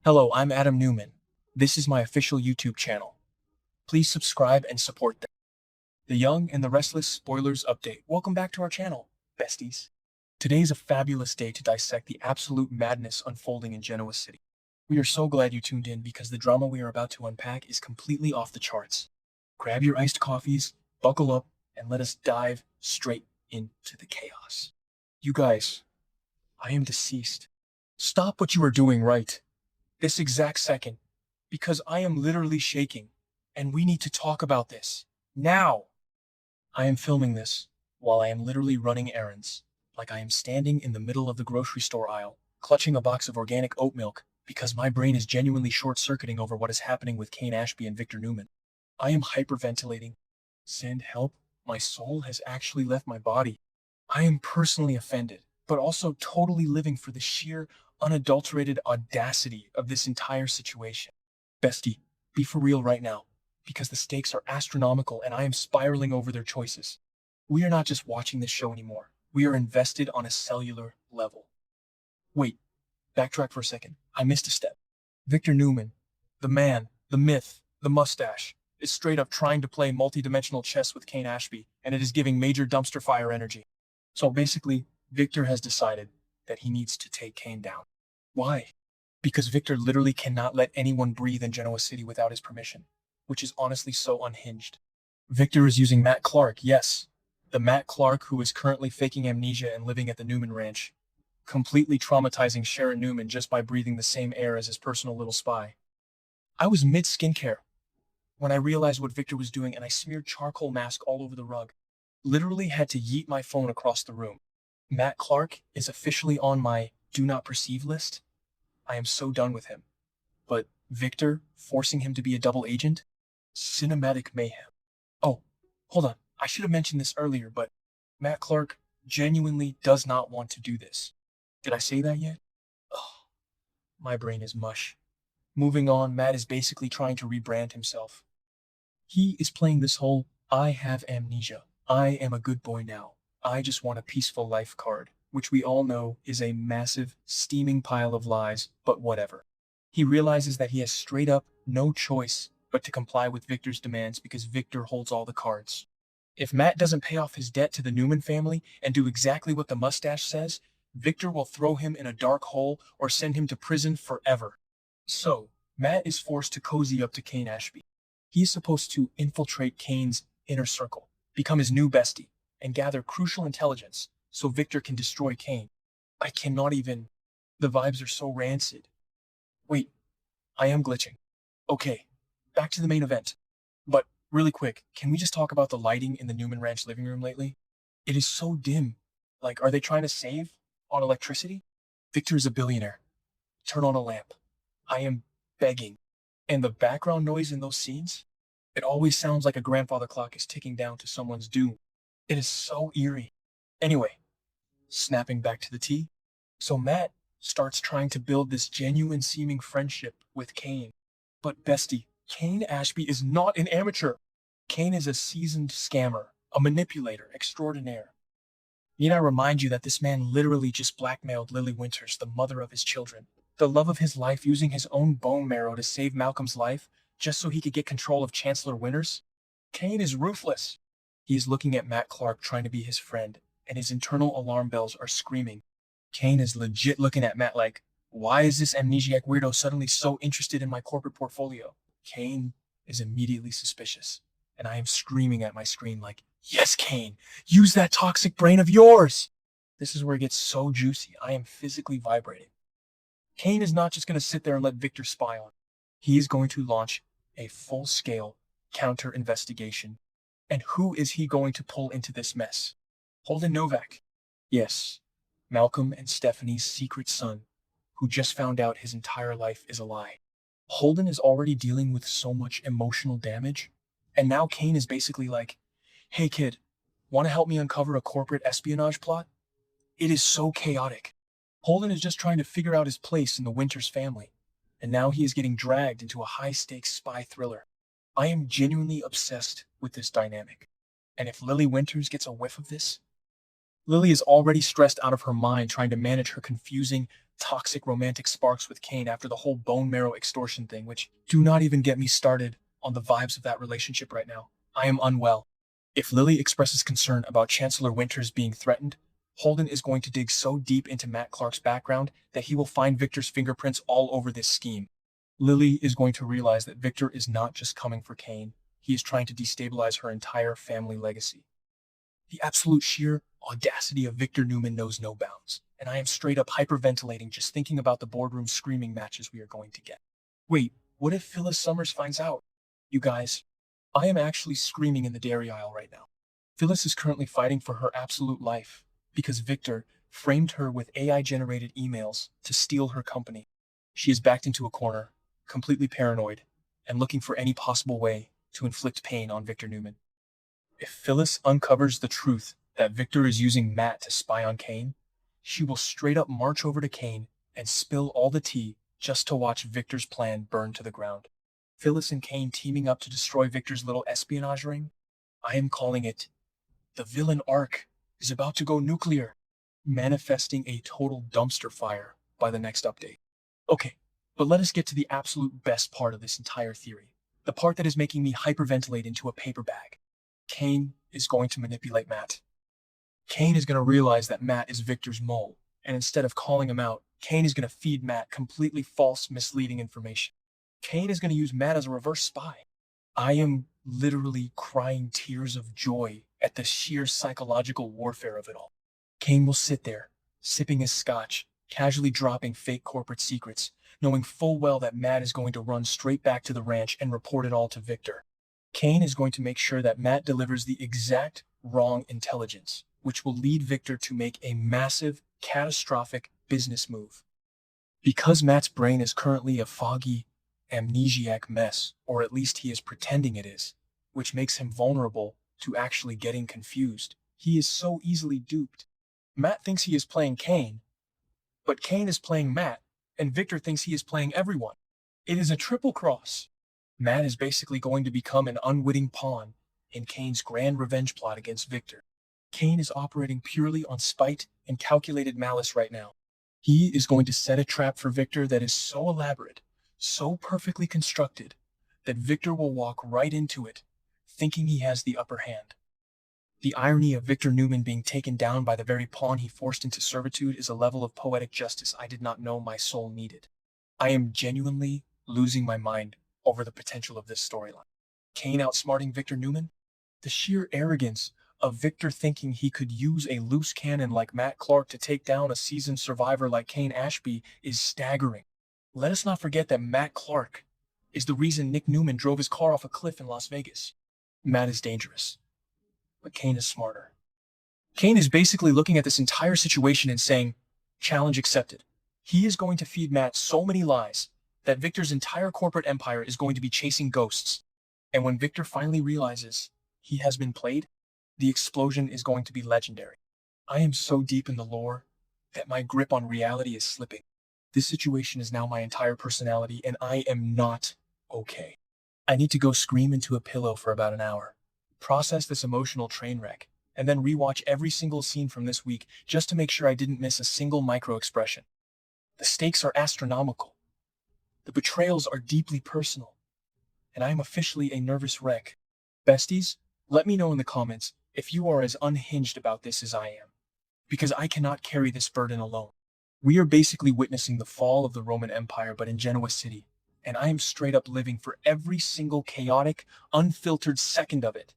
Hello, I'm Adam Newman. This is my official YouTube channel. Please subscribe and support them. The Young and the Restless Spoilers Update. Welcome back to our channel, besties. Today is a fabulous day to dissect the absolute madness unfolding in Genoa City. We are so glad you tuned in because the drama we are about to unpack is completely off the charts. Grab your iced coffees, buckle up, and let us dive straight into the chaos. You guys, I am deceased. Stop what you are doing right this exact second, because I am literally shaking, and we need to talk about this. Now! I am filming this while I am literally running errands, like I am standing in the middle of the grocery store aisle, clutching a box of organic oat milk, because my brain is genuinely short-circuiting over what is happening with Cane Ashby and Victor Newman. I am hyperventilating. Send help. My soul has actually left my body. I am personally offended, but also totally living for the sheer, unadulterated audacity of this entire situation. Bestie, be for real right now, because the stakes are astronomical and I am spiraling over their choices. We are not just watching this show anymore. We are invested on a cellular level. Wait, backtrack for a second. I missed a step. Victor Newman, the man, the myth, the mustache, is straight up trying to play multi-dimensional chess with Cane Ashby, and it is giving major dumpster fire energy. So basically, Victor has decided that he needs to take Cane down. Why? Because Victor literally cannot let anyone breathe in Genoa City without his permission, which is honestly so unhinged. Victor is using Matt Clark, yes, the Matt Clark who is currently faking amnesia and living at the Newman Ranch, completely traumatizing Sharon Newman just by breathing the same air as his personal little spy. I was mid-skincare when I realized what Victor was doing and I smeared charcoal mask all over the rug. Literally had to yeet my phone across the room. Matt Clark is officially on my do not perceive list. I am so done with him. But Victor, forcing him to be a double agent? Cinematic mayhem. Oh, hold on. I should have mentioned this earlier, but Matt Clark genuinely does not want to do this. Did I say that yet? Oh, my brain is mush. Moving on, Matt is basically trying to rebrand himself. He is playing this whole, I have amnesia. I am a good boy now. I just want a peaceful life card, which we all know is a massive, steaming pile of lies, but whatever. He realizes that he has straight up no choice but to comply with Victor's demands because Victor holds all the cards. If Matt doesn't pay off his debt to the Newman family and do exactly what the mustache says, Victor will throw him in a dark hole or send him to prison forever. So, Matt is forced to cozy up to Cane Ashby. He is supposed to infiltrate Cane's inner circle, become his new bestie, and gather crucial intelligence so Victor can destroy Cane. I cannot even... The vibes are so rancid. Wait, I am glitching. Okay, back to the main event. But, really quick, can we just talk about the lighting in the Newman Ranch living room lately? It is so dim. Like, are they trying to save on electricity? Victor is a billionaire. Turn on a lamp. I am begging. And the background noise in those scenes? It always sounds like a grandfather clock is ticking down to someone's doom. It is so eerie. Anyway, snapping back to the tea. So Matt starts trying to build this genuine seeming friendship with Cane. But bestie, Cane Ashby is not an amateur. Cane is a seasoned scammer, a manipulator extraordinaire. Need I remind you that this man literally just blackmailed Lily Winters, the mother of his children, the love of his life, using his own bone marrow to save Malcolm's life just so he could get control of Chancellor Winters? Cane is ruthless. He is looking at Matt Clark trying to be his friend, and his internal alarm bells are screaming. Cane is legit looking at Matt like, why is this amnesiac weirdo suddenly so interested in my corporate portfolio? Cane is immediately suspicious, and I am screaming at my screen like, yes, Cane, use that toxic brain of yours! This is where it gets so juicy. I am physically vibrating. Cane is not just going to sit there and let Victor spy on him. He is going to launch a full-scale counter-investigation. And who is he going to pull into this mess? Holden Novak. Yes, Malcolm and Stephanie's secret son, who just found out his entire life is a lie. Holden is already dealing with so much emotional damage, and now Cane is basically like, hey kid, want to help me uncover a corporate espionage plot? It is so chaotic. Holden is just trying to figure out his place in the Winters family, and now he is getting dragged into a high-stakes spy thriller. I am genuinely obsessed with this dynamic, and if Lily Winters gets a whiff of this, Lily is already stressed out of her mind trying to manage her confusing, toxic romantic sparks with Kane after the whole bone marrow extortion thing, which do not even get me started on the vibes of that relationship right now. I am unwell. If Lily expresses concern about Chancellor Winters being threatened, Holden is going to dig so deep into Matt Clark's background that he will find Victor's fingerprints all over this scheme. Lily is going to realize that Victor is not just coming for Kane, he is trying to destabilize her entire family legacy. The absolute sheer audacity of Victor Newman knows no bounds, and I am straight up hyperventilating just thinking about the boardroom screaming matches we are going to get. Wait, what if Phyllis Summers finds out? You guys, I am actually screaming in the dairy aisle right now. Phyllis is currently fighting for her absolute life because Victor framed her with AI-generated emails to steal her company. She is backed into a corner, completely paranoid, and looking for any possible way to inflict pain on Victor Newman. If Phyllis uncovers the truth that Victor is using Matt to spy on Kane, she will straight up march over to Kane and spill all the tea just to watch Victor's plan burn to the ground. Phyllis and Kane teaming up to destroy Victor's little espionage ring? I am calling it the villain arc is about to go nuclear, manifesting a total dumpster fire by the next update. Okay, but let us get to the absolute best part of this entire theory, the part that is making me hyperventilate into a paper bag. Kane is going to manipulate Matt. Kane is going to realize that Matt is Victor's mole, and instead of calling him out, Kane is going to feed Matt completely false, misleading information. Kane is going to use Matt as a reverse spy. I am literally crying tears of joy at the sheer psychological warfare of it all. Kane will sit there, sipping his scotch, casually dropping fake corporate secrets, knowing full well that Matt is going to run straight back to the ranch and report it all to Victor. Kane is going to make sure that Matt delivers the exact wrong intelligence, which will lead Victor to make a massive, catastrophic business move. Because Matt's brain is currently a foggy, amnesiac mess, or at least he is pretending it is, which makes him vulnerable to actually getting confused. He is so easily duped. Matt thinks he is playing Kane, but Kane is playing Matt, and Victor thinks he is playing everyone. It is a triple cross. Matt is basically going to become an unwitting pawn in Kane's grand revenge plot against Victor. Kane is operating purely on spite and calculated malice right now. He is going to set a trap for Victor that is so elaborate, so perfectly constructed, that Victor will walk right into it, thinking he has the upper hand. The irony of Victor Newman being taken down by the very pawn he forced into servitude is a level of poetic justice I did not know my soul needed. I am genuinely losing my mind over the potential of this storyline. Kane outsmarting Victor Newman? The sheer arrogance of Victor thinking he could use a loose cannon like Matt Clark to take down a seasoned survivor like Kane Ashby is staggering. Let us not forget that Matt Clark is the reason Nick Newman drove his car off a cliff in Las Vegas. Matt is dangerous, but Kane is smarter. Kane is basically looking at this entire situation and saying, challenge accepted. He is going to feed Matt so many lies that Victor's entire corporate empire is going to be chasing ghosts. And when Victor finally realizes he has been played, the explosion is going to be legendary. I am so deep in the lore that my grip on reality is slipping. This situation is now my entire personality, and I am not okay. I need to go scream into a pillow for about an hour, process this emotional train wreck, and then rewatch every single scene from this week just to make sure I didn't miss a single micro-expression. The stakes are astronomical. The betrayals are deeply personal, and I am officially a nervous wreck. Besties, let me know in the comments if you are as unhinged about this as I am, because I cannot carry this burden alone. We are basically witnessing the fall of the Roman Empire, but in Genoa City, and I am straight up living for every single chaotic, unfiltered second of it.